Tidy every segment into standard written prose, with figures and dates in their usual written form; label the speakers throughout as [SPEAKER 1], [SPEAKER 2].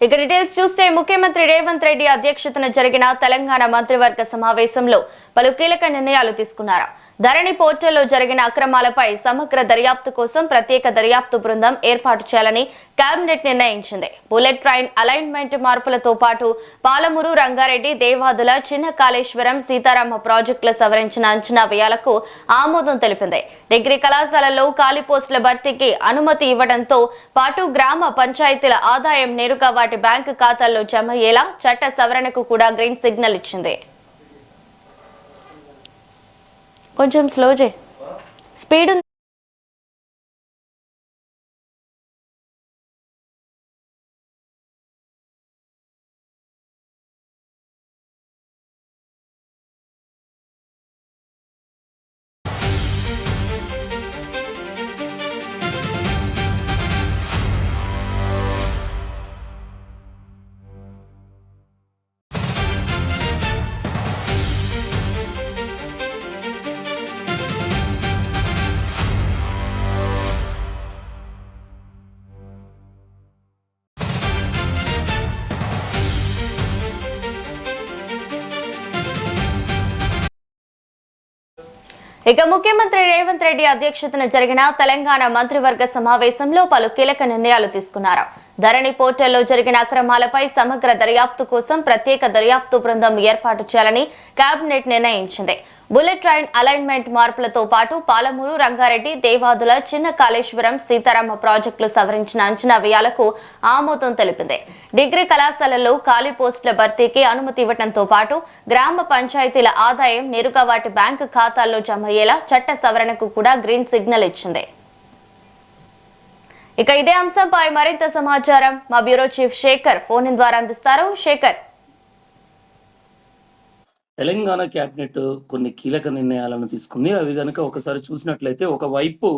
[SPEAKER 1] ఇక డీటెయిల్స్ చూస్తే ముఖ్యమంత్రి రేవంత్ రెడ్డి అధ్యక్షతన జరిగిన తెలంగాణ మంత్రివర్గ సమావేశంలో పలు కీలక నిర్ణయాలు తీసుకున్నారు. ధరణి పోర్టల్లో జరిగిన అక్రమాలపై సమగ్ర దర్యాప్తు కోసం ప్రత్యేక దర్యాప్తు బృందం ఏర్పాటు చేయాలని కేబినెట్ నిర్ణయించింది. బుల్లెట్ ట్రైన్ అలైన్మెంట్ మార్పులతో పాటు పాలమూరు, రంగారెడ్డి, దేవాదుల, చిన్న కాళేశ్వరం, సీతారామ ప్రాజెక్టుల సవరించిన అంచనా వ్యయాలకు ఆమోదం తెలిపింది. డిగ్రీ కళాశాలల్లో ఖాళీ పోస్టుల భర్తీకి అనుమతి ఇవ్వడంతో పాటు గ్రామ పంచాయతీల ఆదాయం నేరుగా వాటి బ్యాంకు ఖాతాల్లో జమ అయ్యేలా చట్ట సవరణకు కూడా గ్రీన్ సిగ్నల్ ఇచ్చింది. కొంచెం స్లో చేయి, స్పీడ్ ఉంది. ఇక ముఖ్యమంత్రి రేవంత్ రెడ్డి అధ్యక్షతన జరిగిన తెలంగాణ మంత్రివర్గ సమావేశంలో పలు కీలక నిర్ణయాలు తీసుకున్నారు. ధరణి పోర్టల్లో జరిగిన అక్రమాలపై సమగ్ర దర్యాప్తు కోసం ప్రత్యేక దర్యాప్తు బృందం ఏర్పాటు చేయాలని కేబినెట్ నిర్ణయించింది. బుల్లెట్ ట్రైన్ అలైన్మెంట్ మార్పులతో పాటు పాలమూరు, రంగారెడ్డి, దేవాదుల, చిన్న కాళేశ్వరం, సీతారామ ప్రాజెక్టులు సవరించిన అంచనా వ్యయాలకు ఆమోదం తెలిపింది. డిగ్రీ కళాశాలల్లో ఖాళీ పోస్టుల భర్తీకి అనుమతి ఇవ్వడంతో పాటు గ్రామ పంచాయతీల ఆదాయం నేరుగా వాటి బ్యాంకు ఖాతాల్లో జమ అయ్యేలా చట్ట సవరణకు కూడా గ్రీన్ సిగ్నల్ ఇచ్చింది. ఇక ఇదే అంశంపై మరింత సమాచారం మా బ్యూరో చీఫ్ శేఖర్ ఫోన్ ద్వారా అందిస్తారు. శేఖర్,
[SPEAKER 2] తెలంగాణ క్యాబినెట్ కొన్ని కీలక నిర్ణయాలను తీసుకుంది. అవి కనుక ఒకసారి చూసినట్లయితే, ఒకవైపు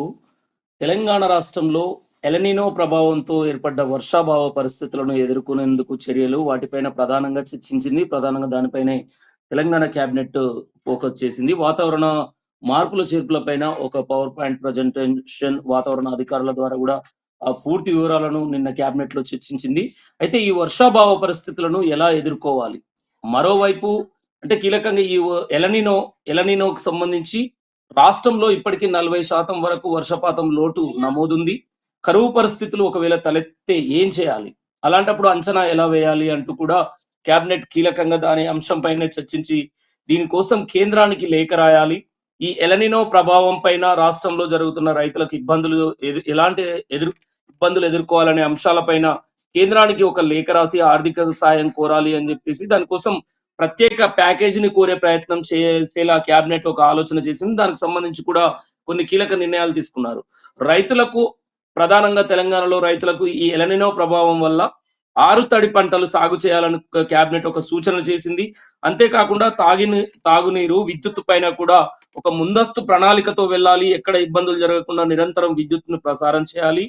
[SPEAKER 2] తెలంగాణ రాష్ట్రంలో ఎలనినో ప్రభావంతో ఏర్పడ్డ వర్షాభావ పరిస్థితులను ఎదుర్కొనేందుకు చర్యలు, వాటిపైన ప్రధానంగా చర్చించింది. ప్రధానంగా దానిపైనే తెలంగాణ క్యాబినెట్ ఫోకస్ చేసింది. వాతావరణ మార్పుల చేర్పులపైన ఒక పవర్ పాయింట్ ప్రజెంటేషన్ వాతావరణ అధికారుల ద్వారా కూడా ఆ పూర్తి వివరాలను నిన్న క్యాబినెట్ లో చర్చించింది. అయితే ఈ వర్షాభావ పరిస్థితులను ఎలా ఎదుర్కోవాలి, మరోవైపు అంటే కీలకంగా ఈ ఎలనినోకు సంబంధించి రాష్ట్రంలో ఇప్పటికీ 40% వరకు వర్షపాతం లోటు నమోదుంది. కరువు పరిస్థితులు ఒకవేళ తలెత్తే ఏం చేయాలి, అలాంటప్పుడు అంచనా ఎలా వేయాలి అంటూ కూడా కేబినెట్ కీలకంగా దాని అంశంపైనే చర్చించి దీనికోసం కేంద్రానికి లేఖ రాయాలి. ఈ ఎలనినో ప్రభావం పైన రాష్ట్రంలో జరుగుతున్న రైతులకు ఎలాంటి ఇబ్బందులు ఎదుర్కోవాలనే అంశాలపైన కేంద్రానికి ఒక లేఖ రాసి ఆర్థిక సాయం కోరాలి అని చెప్పేసి దానికోసం ప్రత్యేక ప్యాకేజీని కోరే ప్రయత్నం చేసేలా క్యాబినెట్ ఒక ఆలోచన చేసింది. దానికి సంబంధించి కూడా కొన్ని కీలక నిర్ణయాలు తీసుకున్నారు. రైతులకు, ప్రధానంగా తెలంగాణలో రైతులకు ఈ ఎలనినో ప్రభావం వల్ల ఆరుతడి పంటలు సాగు చేయాలని క్యాబినెట్ ఒక సూచన చేసింది. అంతేకాకుండా తాగునీరు, విద్యుత్ పైన కూడా ఒక ముందస్తు ప్రణాళికతో వెళ్ళాలి. ఎక్కడ ఇబ్బందులు జరగకుండా నిరంతరం విద్యుత్ను ప్రసారం చేయాలి.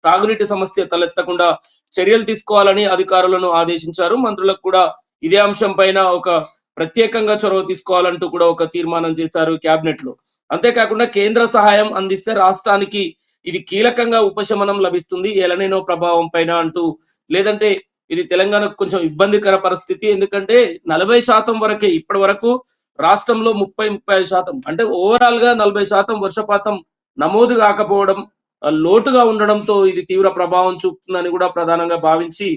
[SPEAKER 2] తాగునీటి సమస్య తలెత్తకుండా చర్యలు తీసుకోవాలని అధికారులను ఆదేశించారు. మంత్రులకు కూడా ఇదే అంశం పైన ఒక ప్రత్యేకంగా చొరవ తీసుకోవాలంటూ కూడా ఒక తీర్మానం చేశారు క్యాబినెట్ లో. అంతేకాకుండా కేంద్ర సహాయం అందిస్తే రాష్ట్రానికి ఇది కీలకంగా ఉపశమనం లభిస్తుంది ఎలనినో ప్రభావం పైన అంటూ, లేదంటే ఇది తెలంగాణకు కొంచెం ఇబ్బందికర పరిస్థితి. ఎందుకంటే 40% వరకే ఇప్పటి వరకు రాష్ట్రంలో 35% అంటే ఓవరాల్ గా 40% వర్షపాతం నమోదు కాకపోవడం, లోటుగా ఉండడంతో ఇది తీవ్ర ప్రభావం చూపుతుందని కూడా ప్రధానంగా భావించి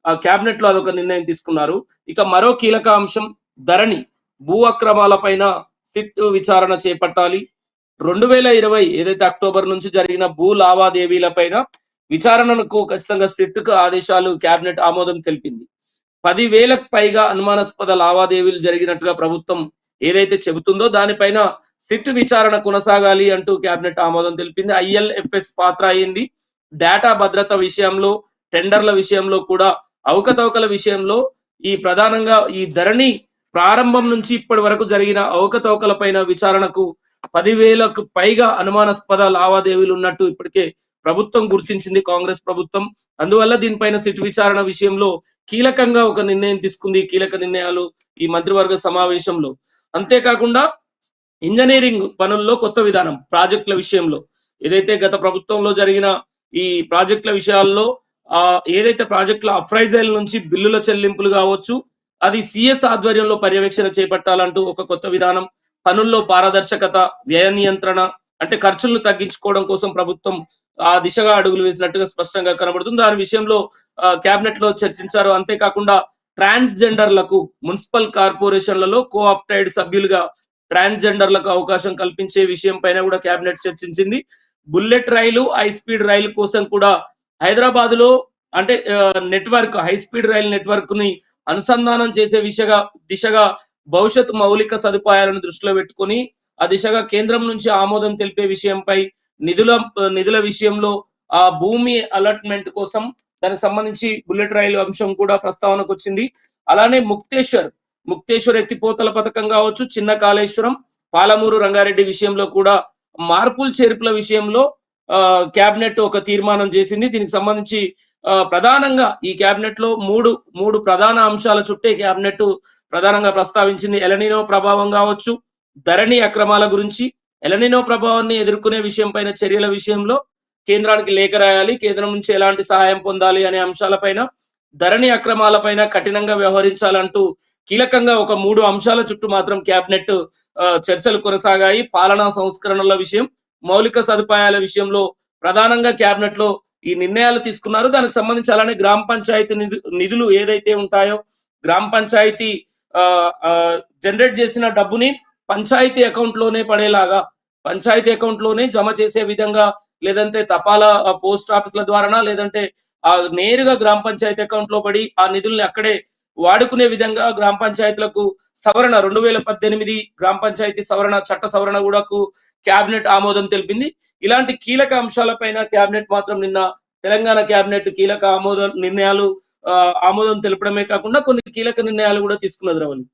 [SPEAKER 2] ఆ క్యాబినెట్ లో అదొక నిర్ణయం తీసుకున్నారు. ఇక మరో కీలక అంశం ధరణి భూ అక్రమాల పైన సిట్ విచారణ చేపట్టాలి. 2020 ఏదైతే అక్టోబర్ నుంచి జరిగిన భూ లావాదేవీల పైన విచారణకు ఖచ్చితంగా సిట్ కు ఆదేశాలు క్యాబినెట్ ఆమోదం తెలిపింది. 10,000కు పైగా అనుమానాస్పద లావాదేవీలు జరిగినట్టుగా ప్రభుత్వం ఏదైతే చెబుతుందో దానిపైన సిట్ విచారణ కొనసాగాలి అంటూ క్యాబినెట్ ఆమోదం తెలిపింది. ILFS పాత్ర అయింది. డేటా భద్రత విషయంలో, టెండర్ల విషయంలో కూడా అవకతవకల విషయంలో ప్రధానంగా ఈ ధరణి ప్రారంభం నుంచి ఇప్పటి వరకు జరిగిన అవకతవకల పైన విచారణకు 10,000కు పైగా అనుమానాస్పద లావాదేవీలు ఉన్నట్టు ఇప్పటికే ప్రభుత్వం గుర్తించింది, కాంగ్రెస్ ప్రభుత్వం. అందువల్ల దీనిపైన సిట్ విచారణ విషయంలో కీలకంగా ఒక నిర్ణయం తీసుకుంది. కీలక నిర్ణయాలు ఈ మంత్రివర్గ సమావేశంలో. అంతేకాకుండా ఇంజనీరింగ్ పనుల్లో కొత్త విధానం, ప్రాజెక్టుల విషయంలో ఏదైతే గత ప్రభుత్వంలో జరిగిన ఈ ప్రాజెక్టుల విషయాల్లో ఏదైతే ప్రాజెక్టుల అప్రైజల్ నుంచి బిల్లుల చెల్లింపులు కావచ్చు, అది సిఎస్ ఆధ్వర్యంలో పర్యవేక్షణ చేపట్టాలంటూ ఒక కొత్త విధానం, పనుల్లో పారదర్శకత, వ్యయ నియంత్రణ, అంటే ఖర్చులను తగ్గించుకోవడం కోసం ప్రభుత్వం ఆ దిశగా అడుగులు వేసినట్టుగా స్పష్టంగా కనబడుతుంది. దాని విషయంలో కేబినెట్ లో చర్చించారు. అంతేకాకుండా ట్రాన్స్జెండర్లకు మున్సిపల్ కార్పొరేషన్లలో కోఆప్టైడ్ సభ్యులుగా ట్రాన్స్జెండర్లకు అవకాశం కల్పించే విషయం పైన కూడా కేబినెట్ చర్చించింది. బుల్లెట్ రైలు, హై స్పీడ్ రైలు కోసం కూడా హైదరాబాద్ లో అంటే నెట్వర్క్, హై స్పీడ్ రైలు నెట్వర్క్ ని అనుసంధానం చేసే దిశగా భవిష్యత్ మౌలిక సదుపాయాలను దృష్టిలో పెట్టుకొని ఆ దిశగా కేంద్రం నుంచి ఆమోదం తెలిపే విషయంపై నిధుల విషయంలో ఆ భూమి అలాట్మెంట్ కోసం దానికి సంబంధించి బుల్లెట్ రైలు అంశం కూడా ప్రస్తావనకు వచ్చింది. అలానే ముక్తేశ్వర్ ఎత్తిపోతల పథకం కావచ్చు, చిన్న కాళేశ్వరం, పాలమూరు రంగారెడ్డి విషయంలో కూడా మార్పులు చేర్పుల విషయంలో కేబినెట్ ఒక తీర్మానం చేసింది. దీనికి సంబంధించి ప్రధానంగా ఈ కేబినెట్ లో మూడు ప్రధాన అంశాల చుట్టే కేబినెట్ ప్రధానంగా ప్రస్తావించింది. ఎలనినో ప్రభావం కావచ్చు, ధరణి అక్రమాల గురించి, ఎలనినో ప్రభావాన్ని ఎదుర్కొనే విషయం పైన చర్యల విషయంలో కేంద్రానికి లేఖ రాయాలి, కేంద్రం నుంచి ఎలాంటి సహాయం పొందాలి అనే అంశాలపైన, ధరణి అక్రమాలపైన కఠినంగా వ్యవహరించాలంటూ కీలకంగా ఒక 3 అంశాల చుట్టూ మాత్రం కేబినెట్ చర్చలు కొనసాగాయి. పాలనా సంస్కరణల విషయం, మౌలిక సదుపాయాల విషయంలో ప్రధానంగా కేబినెట్ లో ఈ నిర్ణయాలు తీసుకున్నారు. దానికి సంబంధించి అలానే గ్రామ పంచాయతీ నిధులు ఏదైతే ఉంటాయో, గ్రామ పంచాయతీ జనరేట్ చేసిన డబ్బుని పంచాయతీ అకౌంట్ లోనే పడేలాగా, పంచాయతీ అకౌంట్ లోనే జమ చేసే విధంగా, లేదంటే తపాలా పోస్ట్ ఆఫీసుల ద్వారానా, లేదంటే నేరుగా గ్రామ పంచాయతీ అకౌంట్ లో పడి ఆ నిధుల్ని అక్కడే వాడుకునే విధంగా గ్రామ పంచాయతీలకు సవరణ 2018 గ్రామ పంచాయతీ చట్ట సవరణ కూడా కేబినెట్ ఆమోదం తెలిపింది. ఇలాంటి కీలక అంశాలపైన కేబినెట్ మాత్రం నిన్న తెలంగాణ కేబినెట్ కీలక ఆమోదం తెలపడమే కాకుండా కొన్ని కీలక నిర్ణయాలు కూడా తీసుకున్నది రవలి.